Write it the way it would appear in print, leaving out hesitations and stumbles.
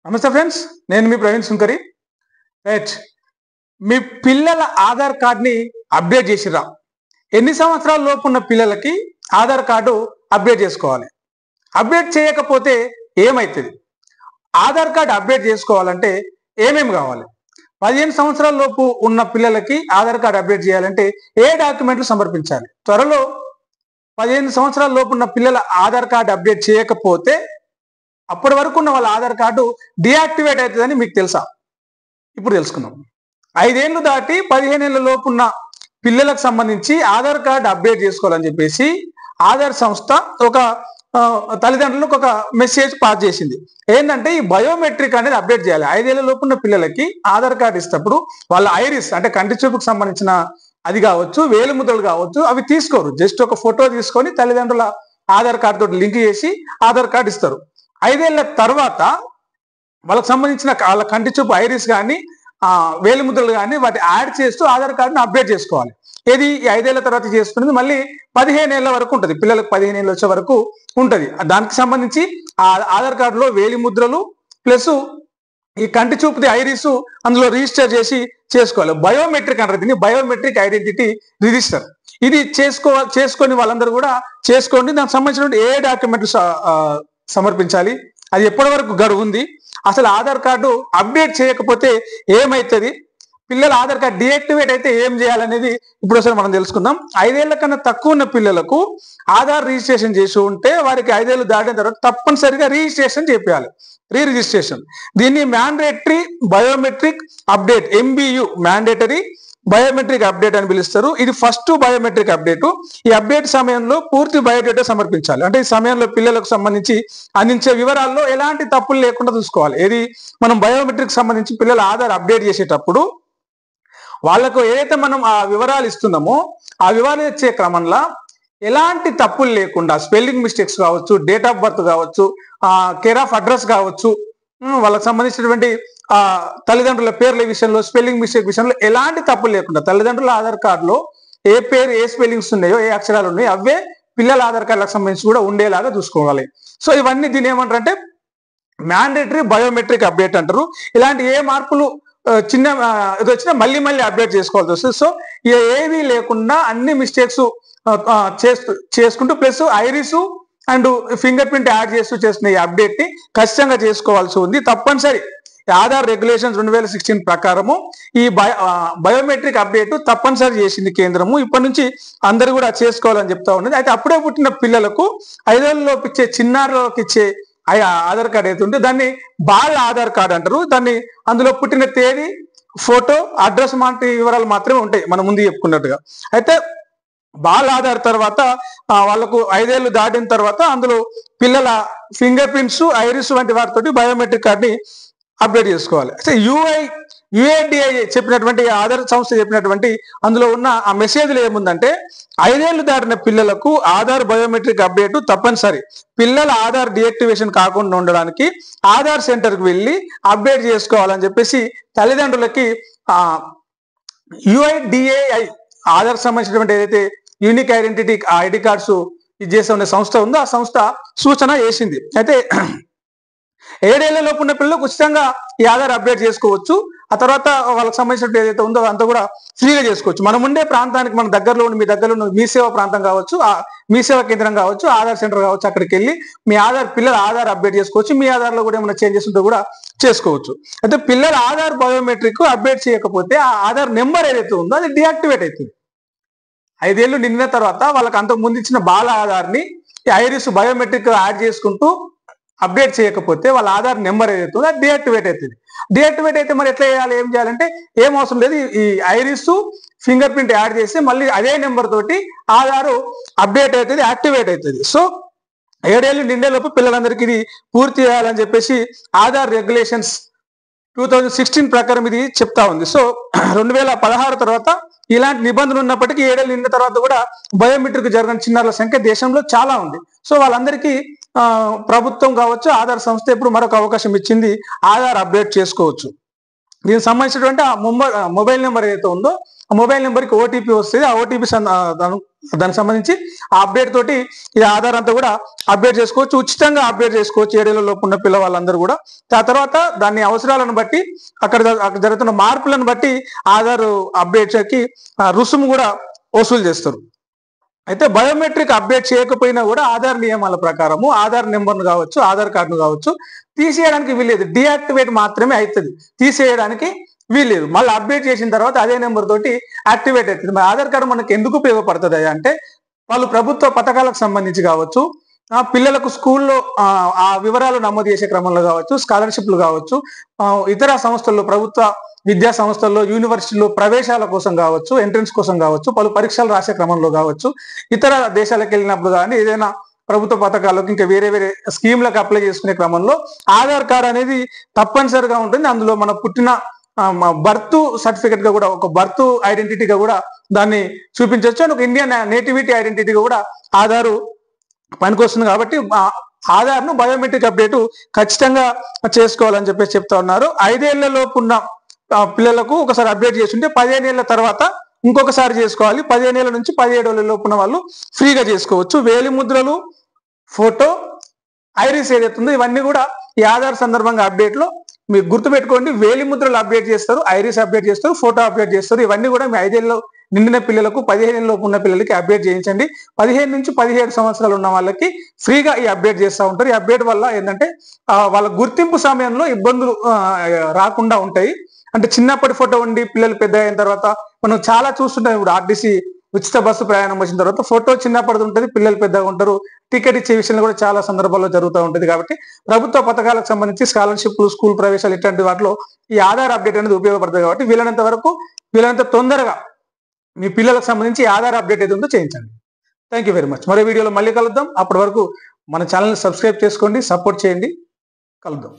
నమస్తే ఫ్రెండ్స్, నేను మీ ప్రవీణ్ సుంకరి. రైట్, మీ పిల్లల ఆధార్ కార్డ్ని అప్డేట్ చేసిరా? ఎన్ని సంవత్సరాల లోపు ఉన్న పిల్లలకి ఆధార్ కార్డు అప్డేట్ చేసుకోవాలి? అప్డేట్ చేయకపోతే ఏమవుతుంది? ఆధార్ కార్డు అప్డేట్ చేసుకోవాలంటే ఏమేమి కావాలి? 15 సంవత్సరాల లోపు ఉన్న పిల్లలకి ఆధార్ కార్డు అప్డేట్ చేయాలంటే ఏ డాక్యుమెంట్లు సమర్పించాలి? త్వరలో 15 సంవత్సరాల లోపు ఉన్న పిల్లల ఆధార్ కార్డు అప్డేట్ చేయకపోతే అప్పటి వరకు ఉన్న వాళ్ళ ఆధార్ కార్డు డియాక్టివేట్ అవుతుందని మీకు తెలుసా? ఇప్పుడు తెలుసుకుందాం. 5 ఏళ్ళు దాటి 15 ఏళ్ళ లోపు ఉన్న పిల్లలకు సంబంధించి ఆధార్ కార్డు అప్డేట్ చేసుకోవాలని చెప్పేసి ఆధార్ సంస్థ ఒక తల్లిదండ్రులకు ఒక మెసేజ్ పాస్ చేసింది. ఏంటంటే ఈ బయోమెట్రిక్ అనేది అప్డేట్ చేయాలి. 5 ఏళ్ళ లోపు ఉన్న పిల్లలకి ఆధార్ కార్డు ఇస్తప్పుడు వాళ్ళ ఐరిస్ అంటే కంటి చూపుకు సంబంధించిన అది కావచ్చు, వేలిముద్రలు కావచ్చు, అవి తీసుకోరు. జస్ట్ ఒక ఫోటో తీసుకొని తల్లిదండ్రుల ఆధార్ కార్డు తోటి లింక్ చేసి ఆధార్ కార్డు ఇస్తారు. 5 ఏళ్ల తర్వాత వాళ్ళకి సంబంధించిన వాళ్ళ కంటి చూపు ఐరిస్ కానీ వేలిముద్రలు కానీ వాటి యాడ్ చేస్తూ ఆధార్ కార్డును అప్డేట్ చేసుకోవాలి. ఏది 5 ఏళ్ల తర్వాత చేసుకునేది మళ్ళీ 15 ఏళ్ల వరకు ఉంటుంది. పిల్లలకు 15 ఏళ్ళు వచ్చే వరకు ఉంటుంది. దానికి సంబంధించి ఆధార్ కార్డులో వేలిముద్రలు ప్లస్ ఈ కంటి చూపుది ఐరిస్ అందులో రిజిస్టర్ చేసి చేసుకోవాలి. బయోమెట్రిక్ అంటారు దీన్ని, బయోమెట్రిక్ ఐడెంటిటీ రిజిస్టర్. ఇది చేసుకొని వాళ్ళందరూ కూడా చేసుకోండి. దానికి సంబంధించిన ఏ డాక్యుమెంట్లు సమర్పించాలి, అది ఎప్పటి వరకు గడువు ఉంది, అసలు ఆధార్ కార్డు అప్డేట్ చేయకపోతే ఏమవుతుంది, పిల్లల ఆధార్ కార్డు డియాక్టివేట్ అయితే ఏం చేయాలనేది ఇప్పుడు ఒకసారి మనం తెలుసుకుందాం. 5 ఏళ్ల కన్నా తక్కువ ఉన్న పిల్లలకు ఆధార్ రిజిస్ట్రేషన్ చేసి ఉంటే వారికి 5 ఏళ్ళు దాటిన తర్వాత తప్పనిసరిగా రిజిస్ట్రేషన్ చేయాలి, రిజిస్ట్రేషన్. దీన్ని mandatory biometric update, MBU mandatory biometric update అని పిలుస్తారు. ఇది ఫస్ట్ బయోమెట్రిక్ అప్డేట్. ఈ అప్డేట్ సమయంలో పూర్తి బయోడేటా సమర్పించాలి. అంటే ఈ సమయంలో పిల్లలకు సంబంధించి అందించే వివరాల్లో ఎలాంటి తప్పులు లేకుండా చూసుకోవాలి. ఏది మనం బయోమెట్రిక్ సంబంధించి పిల్లల ఆధార్ అప్డేట్ చేసేటప్పుడు వాళ్ళకు ఏదైతే మనం ఆ వివరాలు ఇస్తున్నామో ఆ వివరాలు ఇచ్చే క్రమంలో ఎలాంటి తప్పులు లేకుండా, స్పెల్లింగ్ మిస్టేక్స్ కావచ్చు, డేట్ ఆఫ్ బర్త్ కావచ్చు, కేర్ ఆఫ్ అడ్రస్ కావచ్చు, వాళ్ళకి సంబంధించినటువంటి తల్లిదండ్రుల పేర్ల విషయంలో స్పెల్లింగ్ మిస్టేక్ విషయంలో ఎలాంటి తప్పులు లేకుండా తల్లిదండ్రుల ఆధార్ కార్డులో ఏ పేరు ఏ స్పెల్లింగ్స్ ఉన్నాయో ఏ అక్షరాలు ఉన్నాయో అవే పిల్లల ఆధార్ కార్డులకు సంబంధించి కూడా ఉండేలాగా చూసుకోవాలి. సో ఇవన్నీ దీని ఏమంటారు అంటే మ్యాండేటరీ బయోమెట్రిక్ అప్డేట్ అంటారు. ఇలాంటి ఏ మార్పులు చిన్న ఇది వచ్చినా మళ్ళీ అప్డేట్ చేసుకోవాల్సి వస్తుంది. సో ఏవి లేకుండా అన్ని మిస్టేక్స్ చేసుకుంటూ plus iris and finger print add చేస్తూ చేస్తున్న ఈ అప్డేట్ ని ఖచ్చితంగా చేసుకోవాల్సి ఉంది, తప్పనిసరి. ఆధార్ రెగ్యులేషన్స్ 2016 ప్రకారము ఈ బయోమెట్రిక్ అప్డేట్ తప్పనిసరి చేసింది కేంద్రము. ఇప్పటి నుంచి అందరూ కూడా చేసుకోవాలని చెప్తా ఉన్నది. అయితే అప్పుడే పుట్టిన పిల్లలకు 5 ఏళ్ళలోపు ఇచ్చే చిన్నారులకు ఇచ్చే ఆధార్ కార్డు అయితే ఉంటే దాన్ని బాల ఆధార్ కార్డు అంటారు. దాన్ని అందులో పుట్టిన తేదీ, ఫోటో, అడ్రస్ వంటి వివరాలు మాత్రమే ఉంటాయి మనం ముందు చెప్పుకున్నట్టుగా. అయితే బాల ఆధార్ తర్వాత వాళ్ళకు 5 ఏళ్ళు దాటిన తర్వాత అందులో పిల్లల ఫింగర్ ప్రింట్స్, ఐరిస్ వంటి వాటితోటి బయోమెట్రిక్ కార్డుని అప్డేట్ చేసుకోవాలి. అయితే UIDAI చెప్పినటువంటి ఆధార్ సంస్థ చెప్పినటువంటి అందులో ఉన్న ఆ మెసేజ్లు ఏముందంటే 5 ఏళ్ళు దాటిన పిల్లలకు ఆధార్ బయోమెట్రిక్ అప్డేట్ తప్పనిసరి. పిల్లల ఆధార్ డియాక్టివేషన్ కాకుండా ఉండడానికి ఆధార్ సెంటర్కి వెళ్ళి అప్డేట్ చేసుకోవాలని చెప్పేసి తల్లిదండ్రులకి UIDAI ఆధార్ సంబంధించినటువంటి ఏదైతే యూనిక్ ఐడెంటిటీ ఐడి కార్డ్స్ ఇది చేసే ఉన్న సంస్థ ఉందో ఆ సంస్థ సూచన చేసింది. అయితే 7 ఏళ్ల లోపు ఉన్న పిల్లలకు ఉచితంగా ఈ ఆధార్ అప్డేట్ చేసుకోవచ్చు. ఆ తర్వాత వాళ్ళకి సంబంధించిన ఏదైతే ఉందో అంతా కూడా ఫ్రీగా చేసుకోవచ్చు. మనం ఉండే ప్రాంతానికి మన దగ్గరలో ఉండి మీ దగ్గరలో ఉన్న మీ సేవా ప్రాంతం కావచ్చు, మీ సేవా కేంద్రం కావచ్చు, ఆధార్ సెంటర్ కావచ్చు, అక్కడికి వెళ్ళి మీ పిల్లల ఆధార్ అప్డేట్ చేసుకోవచ్చు. మీ ఆధార్లో కూడా ఏమైనా చేంజెస్ ఉంటే కూడా చేసుకోవచ్చు. అయితే పిల్లల ఆధార్ బయోమెట్రిక్ అప్డేట్ చేయకపోతే ఆ ఆధార్ నెంబర్ ఏదైతే ఉందో అది డియాక్టివేట్ అవుతుంది. 5 ఏళ్ళు నిండిన తర్వాత వాళ్ళకి అంతకు ముందు ఇచ్చిన బాల ఆధార్ని ఐరిస్ బయోమెట్రిక్ యాడ్ చేసుకుంటూ అప్డేట్ చేయకపోతే వాళ్ళ ఆధార్ నెంబర్ ఏదైతే ఉందో అది డియాక్టివేట్ అవుతుంది. డియాక్టివేట్ అయితే మరి ఎట్లా చేయాలి, ఏం చేయాలంటే ఏం అవసరం లేదు, ఈ ఐరిస్ ఫింగర్ ప్రింట్ యాడ్ చేసి మళ్ళీ అదే నెంబర్ తోటి ఆధార్ అప్డేట్ అవుతుంది, యాక్టివేట్ అవుతుంది. సో 7 ఏళ్ళు నిండేలోపు పిల్లలందరికీ ఇది పూర్తి చేయాలని చెప్పేసి ఆధార్ రెగ్యులేషన్స్ 2016 ప్రకారం ఇది చెప్తా ఉంది. సో 2016 తర్వాత ఇలాంటి నిబంధనలు ఉన్నప్పటికీ 7 ఏళ్ళు నిండిన తర్వాత కూడా బయోమెట్రిక్ జరగని చిన్నారుల సంఖ్య దేశంలో చాలా ఉంది. సో వాళ్ళందరికీ ప్రభుత్వం కావచ్చు, ఆధార్ సంస్థ ఇప్పుడు మరొక అవకాశం ఇచ్చింది, ఆధార్ అప్డేట్ చేసుకోవచ్చు. దీనికి సంబంధించినటువంటి ఆ మొబైల్ నెంబర్ ఏదైతే ఉందో మొబైల్ నెంబర్కి ఓటీపీ వస్తుంది. ఆ ఓటీపీ దానికి సంబంధించి ఆ అప్డేట్ తోటి ఈ ఆధార్ అంతా కూడా అప్డేట్ చేసుకోవచ్చు, ఉచితంగా అప్డేట్ చేసుకోవచ్చు 7 ఏళ్ల లోపు ఉన్న పిల్లవాళ్ళందరూ కూడా. ఆ తర్వాత దాని అవసరాలను బట్టి అక్కడ జరుగుతున్న మార్పులను బట్టి ఆధార్ అప్డేట్కి రుసుము కూడా వసూలు చేస్తారు. అయితే బయోమెట్రిక్ అప్డేట్ చేయకపోయినా కూడా ఆధార్ నియమాల ప్రకారము ఆధార్ నెంబర్ను కావచ్చు, ఆధార్ కార్డును కావచ్చు తీసేయడానికి వీల్లేదు. డియాక్టివేట్ మాత్రమే అవుతుంది, తీసేయడానికి వీల్లేదు. మళ్ళీ అప్డేట్ చేసిన తర్వాత అదే నెంబర్ తోటి యాక్టివేట్ అవుతుంది. మరి ఆధార్ కార్డు మనకు ఎందుకు ఉపయోగపడుతుంది అంటే వాళ్ళు ప్రభుత్వ పథకాలకు సంబంధించి కావచ్చు, పిల్లలకు స్కూల్లో ఆ వివరాలు నమోదు చేసే క్రమంలో కావచ్చు, స్కాలర్షిప్లు కావచ్చు, ఇతర సంస్థల్లో ప్రభుత్వ విద్యా సంస్థల్లో యూనివర్సిటీలో ప్రవేశాల కోసం కావచ్చు, ఎంట్రన్స్ కోసం కావచ్చు, పలు పరీక్షలు రాసే క్రమంలో కావచ్చు, ఇతర దేశాలకు వెళ్ళినప్పుడు కానీ ఏదైనా ప్రభుత్వ పథకాలకు ఇంకా వేరే వేరే స్కీమ్లకు అప్లై చేసుకునే క్రమంలో ఆధార్ కార్డు అనేది తప్పనిసరిగా ఉంటుంది. అందులో మన పుట్టిన బర్త్ సర్టిఫికెట్ గా కూడా, ఒక బర్త్ ఐడెంటిటీగా కూడా దాన్ని చూపించవచ్చు. ఒక ఇండియన్ నేటివిటీ ఐడెంటిటీగా కూడా ఆధారు పనికొస్తుంది. కాబట్టి ఆధార్ను బయోమెట్రిక్ అప్డేట్ ఖచ్చితంగా చేసుకోవాలని చెప్పేసి చెప్తా ఉన్నారు. 5 ఏళ్ల లోపు ఉన్న పిల్లలకు ఒకసారి అప్డేట్ చేస్తుంటే 15 ఏళ్ల తర్వాత ఇంకొకసారి చేసుకోవాలి. 15 ఏళ్ల నుంచి 17 ఏళ్ల లోపు ఉన్న వాళ్ళు ఫ్రీగా చేసుకోవచ్చు. వేలి ముద్రలు, ఫోటో, ఐరిస్ ఏదైతుందో ఇవన్నీ కూడా ఈ ఆధార్ సందర్భంగా అప్డేట్ లో మీరు గుర్తుపెట్టుకోండి. వేలి ముద్రలు అప్డేట్ చేస్తారు, ఐరిస్ అప్డేట్ చేస్తారు, ఫోటో అప్డేట్ చేస్తారు. ఇవన్నీ కూడా మీ 5 ఏళ్ళు నిండిన పిల్లలకు, 15 ఏళ్ళ లోపు ఉన్న పిల్లలకి అప్డేట్ చేయించండి. 15 నుంచి 17 సంవత్సరాలు ఉన్న వాళ్ళకి ఫ్రీగా ఈ అప్డేట్ చేస్తూ ఉంటారు. ఈ అప్డేట్ వల్ల ఏంటంటే వాళ్ళ గుర్తింపు సమయంలో ఇబ్బందులు రాకుండా ఉంటాయి. అంటే చిన్నప్పటి ఫోటో ఉండి పిల్లలు పెద్ద అయిన తర్వాత మనం చాలా చూస్తుంటాం. ఇప్పుడు ఆర్టీసీ ఉచిత బస్సు ప్రయాణం వచ్చిన తర్వాత ఫోటో చిన్నప్పటి ఉంటుంది, పిల్లలు పెద్దగా ఉంటారు. టికెట్ ఇచ్చే విషయంలో కూడా చాలా సందర్భాల్లో జరుగుతూ ఉంటుంది. కాబట్టి ప్రభుత్వ పథకాలకు సంబంధించి స్కాలర్షిప్లు, స్కూల్ ప్రవేశాలు ఇట్లాంటి వాటిలో ఈ ఆధార్ అప్డేట్ అనేది ఉపయోగపడుతుంది. కాబట్టి వీలైనంత తొందరగా మీ పిల్లలకు సంబంధించి ఆధార్ అప్డేట్ ఏది ఉందో చేయించండి. Thank you very much. మరో వీడియోలో మళ్ళీ కలుద్దాం. అప్పటి వరకు మన ఛానల్ని సబ్స్క్రైబ్ చేసుకోండి, సపోర్ట్ చేయండి. కలుద్దాం.